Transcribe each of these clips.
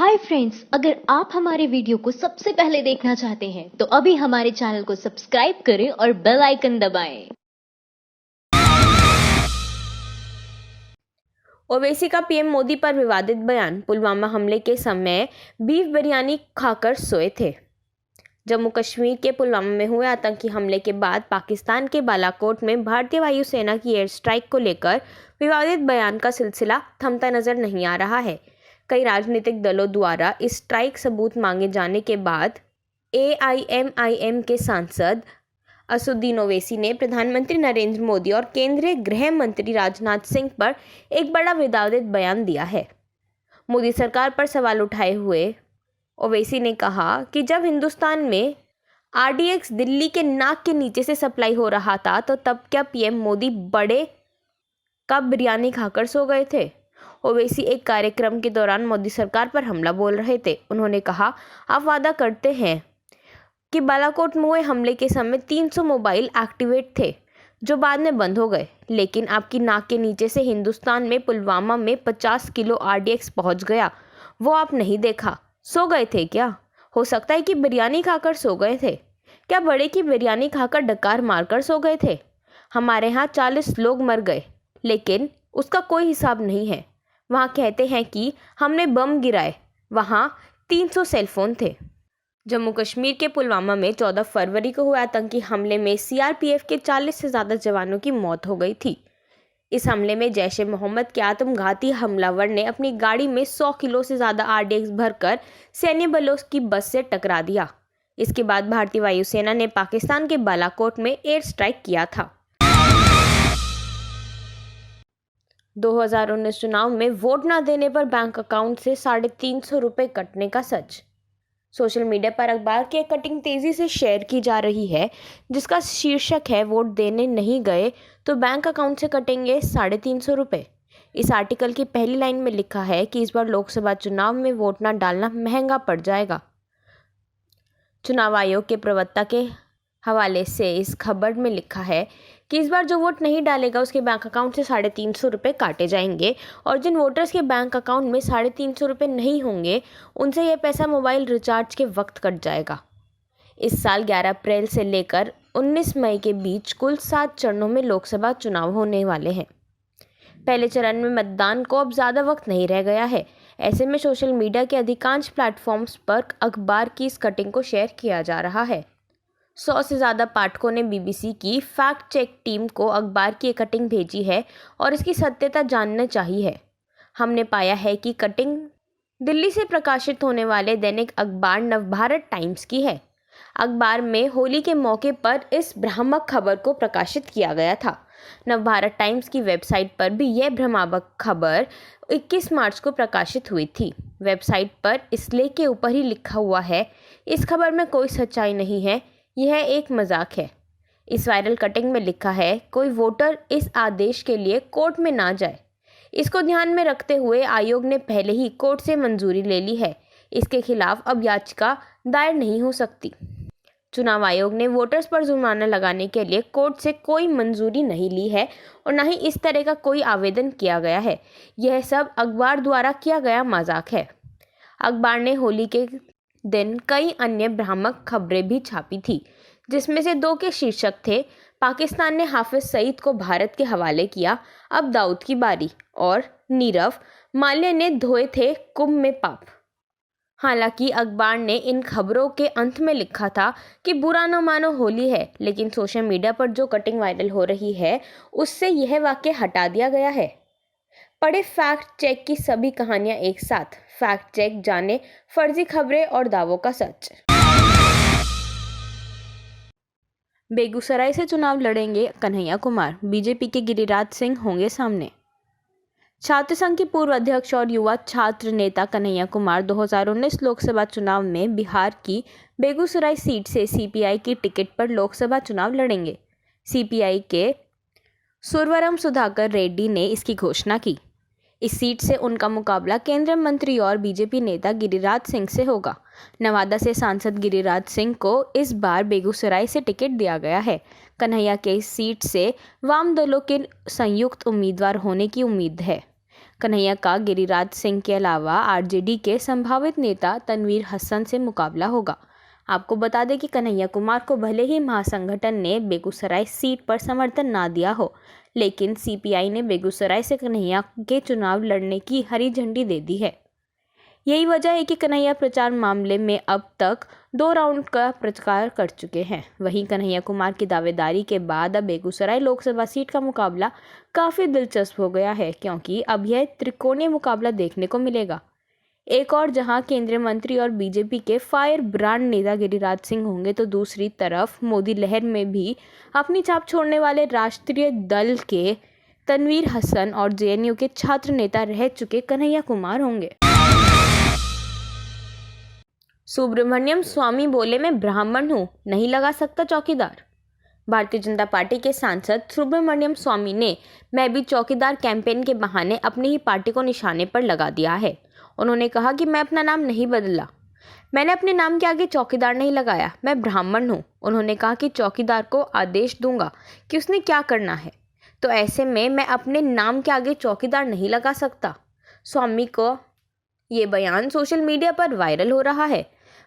Hi friends, अगर आप हमारे वीडियो को सबसे पहले देखना चाहते हैं तो अभी हमारे चैनल को सब्सक्राइब करें और बेल आइकन दबाएं। ओवैसी का पीएम मोदी पर विवादित बयान। पुलवामा हमले के समय बीफ बिरयानी खाकर सोए थे। जम्मू कश्मीर के पुलवामा में हुए आतंकी हमले के बाद पाकिस्तान के बालाकोट में भारतीय वायुसेना की एयर स्ट्राइक को लेकर विवादित बयान का सिलसिला थमता नजर नहीं आ रहा है। कई राजनीतिक दलों द्वारा इस स्ट्राइक सबूत मांगे जाने के बाद AIMIM के सांसद असदुद्दीन ओवैसी ने प्रधानमंत्री नरेंद्र मोदी और केंद्रीय गृह मंत्री राजनाथ सिंह पर एक बड़ा विवादित बयान दिया है। मोदी सरकार पर सवाल उठाए हुए ओवैसी ने कहा कि जब हिंदुस्तान में RDX दिल्ली के नाक के नीचे से सप्लाई हो रहा था तो तब क्या पीएम मोदी बड़े कप बिरयानी खाकर सो गए थे। ओवैसी एक कार्यक्रम के दौरान मोदी सरकार पर हमला बोल रहे थे। उन्होंने कहा, आप वादा करते हैं कि बालाकोट में हुए हमले के समय 300 मोबाइल एक्टिवेट थे जो बाद में बंद हो गए, लेकिन आपकी नाक के नीचे से हिंदुस्तान में पुलवामा में 50 किलो RDX पहुंच गया। वो आप नहीं देखा। सो गए थे क्या? हो सकता है कि बिरयानी खाकर सो गए थे। क्या बड़े की बिरयानी खाकर डकार मारकर सो गए थे? हमारे यहाँ 40 लोग मर गए, लेकिन उसका कोई हिसाब नहीं है। वहाँ कहते हैं कि हमने बम गिराए, वहाँ 300 सेलफोन थे। जम्मू कश्मीर के पुलवामा में 14 फरवरी को हुए आतंकी हमले में CRPF के 40 से ज़्यादा जवानों की मौत हो गई थी। इस हमले में जैश-ए-मोहम्मद के आत्मघाती हमलावर ने अपनी गाड़ी में 100 किलो से ज़्यादा RDX भरकर सैन्य बलों की बस से टकरा दिया। इसके बाद भारतीय वायुसेना ने पाकिस्तान के बालाकोट में एयर स्ट्राइक किया था। 2019 चुनाव में वोट न देने पर बैंक अकाउंट से 350 रुपये कटने का सच। सोशल मीडिया पर अखबार की एक कटिंग तेजी से शेयर की जा रही है, जिसका शीर्षक है, वोट देने नहीं गए तो बैंक अकाउंट से कटेंगे 350 रुपये। इस आर्टिकल की पहली लाइन में लिखा है कि इस बार लोकसभा चुनाव में वोट न डालना महंगा पड़ जाएगा। चुनाव आयोग के प्रवक्ता के हवाले से इस खबर में लिखा है कि इस बार जो वोट नहीं डालेगा उसके बैंक अकाउंट से 350 रुपये काटे जाएंगे और जिन वोटर्स के बैंक अकाउंट में 350 रुपये नहीं होंगे उनसे यह पैसा मोबाइल रिचार्ज के वक्त कट जाएगा। इस साल 11 अप्रैल से लेकर 19 मई के बीच कुल 7 चरणों में लोकसभा चुनाव होने वाले हैं। पहले चरण में मतदान को अब ज़्यादा वक्त नहीं रह गया है। ऐसे में सोशल मीडिया के अधिकांश प्लेटफॉर्म्स पर अखबार की इस कटिंग को शेयर किया जा रहा है। 100 से ज़्यादा पाठकों ने BBC की फैक्ट चेक टीम को अखबार की कटिंग भेजी है और इसकी सत्यता जानना चाहिए। हमने पाया है कि कटिंग दिल्ली से प्रकाशित होने वाले दैनिक अखबार नवभारत टाइम्स की है। अखबार में होली के मौके पर इस भ्रामक खबर को प्रकाशित किया गया था। नवभारत टाइम्स की वेबसाइट पर भी यह भ्रामक खबर 21 मार्च को प्रकाशित हुई थी। वेबसाइट पर इस लेख के ऊपर ही लिखा हुआ है, इस खबर में कोई सच्चाई नहीं है, यह एक मजाक है। इस वायरल कटिंग में लिखा है, कोई वोटर इस आदेश के लिए कोर्ट में ना जाए। इसको ध्यान में रखते हुए आयोग ने पहले ही कोर्ट से मंजूरी ले ली है। इसके खिलाफ अब याचिका दायर नहीं हो सकती। चुनाव आयोग ने वोटर्स पर जुर्माना लगाने के लिए कोर्ट से कोई मंजूरी नहीं ली है और न ही इस तरह का कोई आवेदन किया गया है। यह सब अखबार द्वारा किया गया मजाक है। अखबार ने होली के दिन कई अन्य भ्रामक खबरें भी छापी थी, जिसमें से 2 के शीर्षक थे, पाकिस्तान ने हाफिज सईद को भारत के हवाले किया, अब दाऊद की बारी, और नीरव माल्य ने धोए थे कुंभ में पाप। हालांकि अखबार ने इन खबरों के अंत में लिखा था कि बुरा न मानो होली है, लेकिन सोशल मीडिया पर जो कटिंग वायरल हो रही है उससे यह वाक्य हटा दिया गया है। पढ़े फैक्ट चेक की सभी कहानियां एक साथ। फैक्ट चेक जाने फर्जी खबरें और दावों का सच। बेगूसराय से चुनाव लड़ेंगे कन्हैया कुमार, बीजेपी के गिरिराज सिंह होंगे सामने। छात्र संघ के पूर्व अध्यक्ष और युवा छात्र नेता कन्हैया कुमार 2019 लोकसभा चुनाव में बिहार की बेगूसराय सीट से CPI की टिकट पर लोकसभा चुनाव लड़ेंगे। CPI के सुरवरम सुधाकर रेड्डी ने इसकी घोषणा की। इस सीट से उनका मुकाबला केंद्रीय मंत्री और बीजेपी नेता गिरिराज सिंह से होगा। नवादा से सांसद गिरिराज सिंह को इस बार बेगूसराय से टिकट दिया गया है। कन्हैया के इस सीट से वाम दलों के संयुक्त उम्मीदवार होने की उम्मीद है। कन्हैया का गिरिराज सिंह के अलावा आरजेडी के संभावित नेता तनवीर हसन से मुकाबला होगा। आपको बता दें कि कन्हैया कुमार को भले ही महासंगठन ने बेगूसराय सीट पर समर्थन ना दिया हो, लेकिन सीपीआई ने बेगूसराय से कन्हैया के चुनाव लड़ने की हरी झंडी दे दी है। यही वजह है कि कन्हैया प्रचार मामले में अब तक 2 राउंड का प्रचार कर चुके हैं। वहीं कन्हैया कुमार की दावेदारी के बाद अब बेगूसराय लोकसभा सीट का मुकाबला काफ़ी दिलचस्प हो गया है, क्योंकि अब यह त्रिकोणीय मुकाबला देखने को मिलेगा। एक और जहां केंद्रीय मंत्री और बीजेपी के फायर ब्रांड नेता गिरिराज सिंह होंगे, तो दूसरी तरफ मोदी लहर में भी अपनी छाप छोड़ने वाले राष्ट्रीय दल के तनवीर हसन और जेएनयू के छात्र नेता रह चुके कन्हैया कुमार होंगे। सुब्रमण्यम स्वामी बोले, मैं ब्राह्मण हूं, नहीं लगा सकता चौकीदार। भारतीय जनता पार्टी के सांसद सुब्रमण्यम स्वामी ने मैं भी चौकीदार कैंपेन के बहाने अपनी ही पार्टी को निशाने पर लगा दिया है। उन्होंने कहा कि मैं अपना नाम नहीं बदला, मैंने अपने नाम के आगे चौकीदार नहीं लगाया, मैं ब्राह्मण हूँ। उन्होंने कहा कि चौकीदार को आदेश दूंगा कि उसने क्या करना है, तो ऐसे में मैं अपने नाम के आगे चौकीदार नहीं लगा सकता। स्वामी को ये बयान सोशल मीडिया पर वायरल हो रहा है।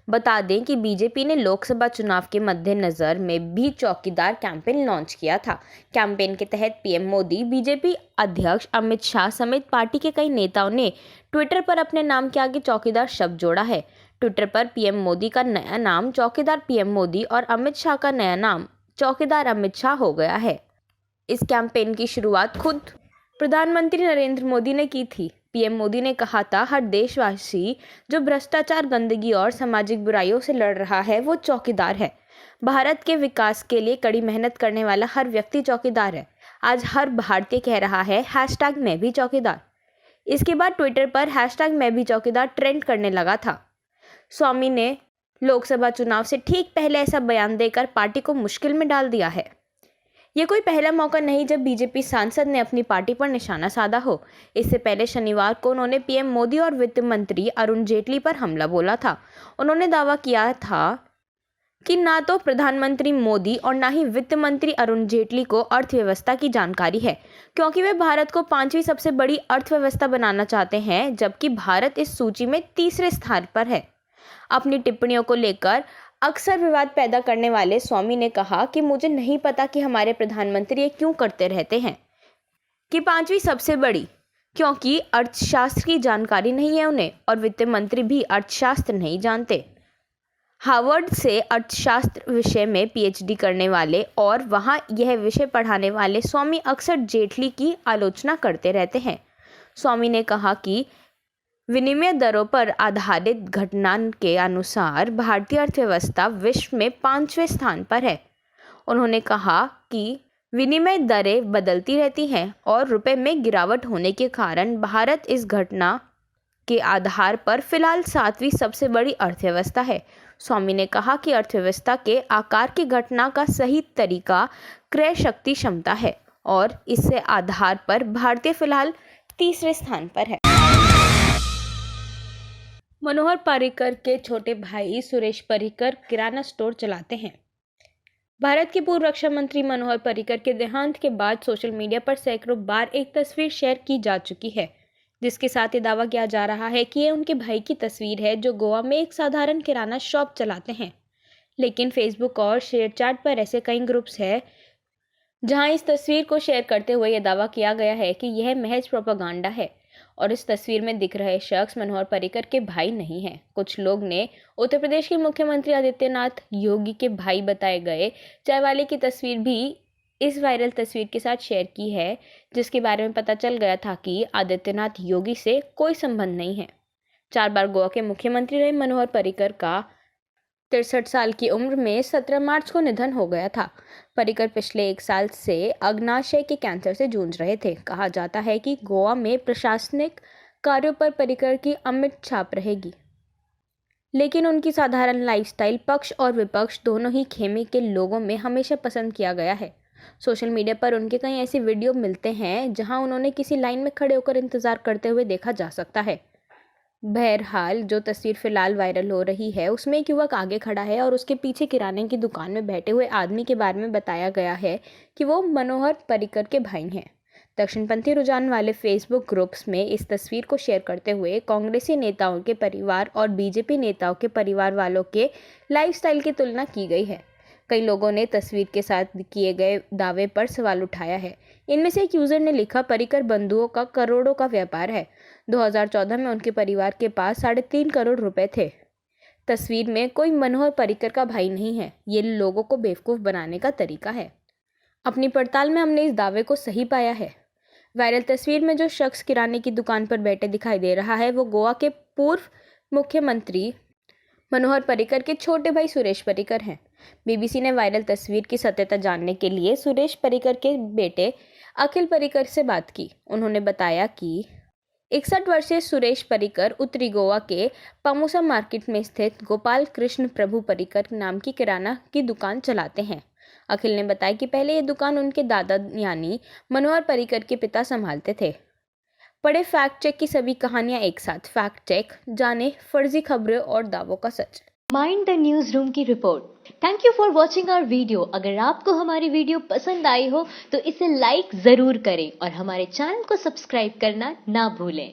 बता दें कि बीजेपी ने लोकसभा चुनाव के मद्देनजर में भी चौकीदार कैंपेन लॉन्च किया था। कैंपेन के तहत पीएम मोदी, बीजेपी अध्यक्ष अमित शाह समेत पार्टी के कई नेताओं ने ट्विटर पर अपने नाम के आगे चौकीदार शब्द जोड़ा है। ट्विटर पर पीएम मोदी का नया नाम चौकीदार पीएम मोदी और अमित शाह का नया नाम चौकीदार अमित शाह हो गया है। इस कैंपेन की शुरुआत खुद प्रधानमंत्री नरेंद्र मोदी ने की थी। पीएम मोदी ने कहा था, हर देशवासी जो भ्रष्टाचार, गंदगी और सामाजिक बुराइयों से लड़ रहा है वो चौकीदार है। भारत के विकास के लिए कड़ी मेहनत करने वाला हर व्यक्ति चौकीदार है। आज हर भारतीय कह रहा है हैशटैग मैं भी चौकीदार। इसके बाद ट्विटर पर हैशटैग मैं भी चौकीदार ट्रेंड करने लगा था। स्वामी ने लोकसभा चुनाव से ठीक पहले ऐसा बयान देकर पार्टी को मुश्किल में डाल दिया है। ये कोई पहला मौका नहीं जब बीजेपी सांसद ने अपनी पार्टी पर निशाना साधा हो। इससे पहले शनिवार को उन्होंने पीएम मोदी और वित्त मंत्री अरुण जेटली पर हमला बोला था। उन्होंने दावा किया था कि ना तो प्रधानमंत्री मोदी और ना ही वित्त मंत्री अरुण जेटली को अर्थव्यवस्था की जानकारी है, क्योंकि वे भारत को 5वीं सबसे बड़ी अर्थव्यवस्था बनाना चाहते हैं, जबकि भारत इस सूची में 3रे स्थान पर है। अपनी टिप्पणियों को लेकर अक्सर विवाद पैदा करने वाले स्वामी ने कहा कि मुझे नहीं पता कि हमारे प्रधानमंत्री ये क्यों करते रहते हैं कि 5वीं सबसे बड़ी, क्योंकि अर्थशास्त्र की जानकारी नहीं है उन्हें, और वित्त मंत्री भी अर्थशास्त्र नहीं जानते। हार्वर्ड से अर्थशास्त्र विषय में पीएचडी करने वाले और वहां यह विषय पढ़ाने वाले स्वामी अक्सर जेटली की आलोचना करते रहते हैं। स्वामी ने कहा कि विनिमय दरों पर आधारित घटना के अनुसार भारतीय अर्थव्यवस्था विश्व में 5वें स्थान पर है। उन्होंने कहा कि विनिमय दरें बदलती रहती हैं और रुपए में गिरावट होने के कारण भारत इस घटना के आधार पर फिलहाल 7वीं सबसे बड़ी अर्थव्यवस्था है। स्वामी ने कहा कि अर्थव्यवस्था के आकार की घटना का सही तरीका क्रय शक्ति क्षमता है और इससे आधार पर भारतीय फिलहाल 3रे स्थान पर है। मनोहर पर्रिकर के छोटे भाई सुरेश पर्रिकर किराना स्टोर चलाते हैं। भारत के पूर्व रक्षा मंत्री मनोहर पर्रिकर के देहांत के बाद सोशल मीडिया पर सैकड़ों बार एक तस्वीर शेयर की जा चुकी है, जिसके साथ ये दावा किया जा रहा है कि ये उनके भाई की तस्वीर है जो गोवा में एक साधारण किराना शॉप चलाते हैं। लेकिन फेसबुक और शेयरचैट पर ऐसे कई ग्रुप्स हैं जहां इस तस्वीर को शेयर करते हुए यह दावा किया गया है कि यह महज प्रोपेगेंडा है और इस तस्वीर में दिख रहे शख्स मनोहर पर्रिकर के भाई नहीं हैं। कुछ लोग ने उत्तर प्रदेश के मुख्यमंत्री आदित्यनाथ योगी के भाई बताए गए चाय वाले की तस्वीर भी इस वायरल तस्वीर के साथ शेयर की है, जिसके बारे में पता चल गया था कि आदित्यनाथ योगी से कोई संबंध नहीं है। 4 बार गोवा के मुख्यमंत्री रहे मनोहर पर्रिकर का 63 साल की उम्र में 17 मार्च को निधन हो गया था। पर्रिकर पिछले 1 साल से अग्नाशय के कैंसर से जूझ रहे थे। कहा जाता है कि गोवा में प्रशासनिक कार्यों पर पर्रिकर की अमिट छाप रहेगी, लेकिन उनकी साधारण लाइफस्टाइल पक्ष और विपक्ष दोनों ही खेमे के लोगों में हमेशा पसंद किया गया है। सोशल मीडिया पर उनके कई ऐसे वीडियो मिलते हैं जहां उन्होंने किसी लाइन में खड़े होकर इंतजार करते हुए देखा जा सकता है। बहरहाल जो तस्वीर फिलहाल वायरल हो रही है उसमें एक युवक आगे खड़ा है और उसके पीछे किराने की दुकान में बैठे हुए आदमी के बारे में बताया गया है कि वो मनोहर पर्रिकर के भाई हैं। दक्षिणपंथी रुझान वाले फेसबुक ग्रुप्स में इस तस्वीर को शेयर करते हुए कांग्रेसी नेताओं के परिवार और बीजेपी नेताओं के परिवार वालों के लाइफस्टाइल की तुलना की गई है। कई लोगों ने तस्वीर के साथ किए गए दावे पर सवाल उठाया है। इनमें से एक यूजर ने लिखा, पर्रिकर बंधुओं का करोड़ों का व्यापार है। 2014 में उनके परिवार के पास 3.5 करोड़ रुपए थे। तस्वीर में कोई मनोहर पर्रिकर का भाई नहीं है। ये लोगों को बेवकूफ़ बनाने का तरीका है। अपनी पड़ताल में हमने इस दावे को सही पाया है। वायरल तस्वीर में जो शख्स किराने की दुकान पर बैठे दिखाई दे रहा है वो गोवा के पूर्व मुख्यमंत्री मनोहर पर्रिकर के छोटे भाई सुरेश पर्रिकर हैं। बीबीसी ने वायरल तस्वीर की सत्यता जानने के लिए सुरेश पर्रिकर के बेटे अखिल पर्रिकर से बात की। उन्होंने बताया कि 61 वर्षीय सुरेश पर्रिकर उत्तरी गोवा के पामुसा मार्केट में स्थित गोपाल कृष्ण प्रभु पर्रिकर नाम की किराना की दुकान चलाते हैं। अखिल ने बताया कि पहले ये दुकान उनके दादा यानी मनोहर पर्रिकर के पिता संभालते थे। पढ़े फैक्ट चेक की सभी कहानियां एक साथ। फैक्ट चेक, जाने फर्जी खबरें और दावों का सच। माइंड द न्यूज रूम की रिपोर्ट। Thank you for watching our video. अगर आपको हमारी वीडियो पसंद आई हो तो इसे लाइक जरूर करें और हमारे चैनल को सब्सक्राइब करना ना भूलें।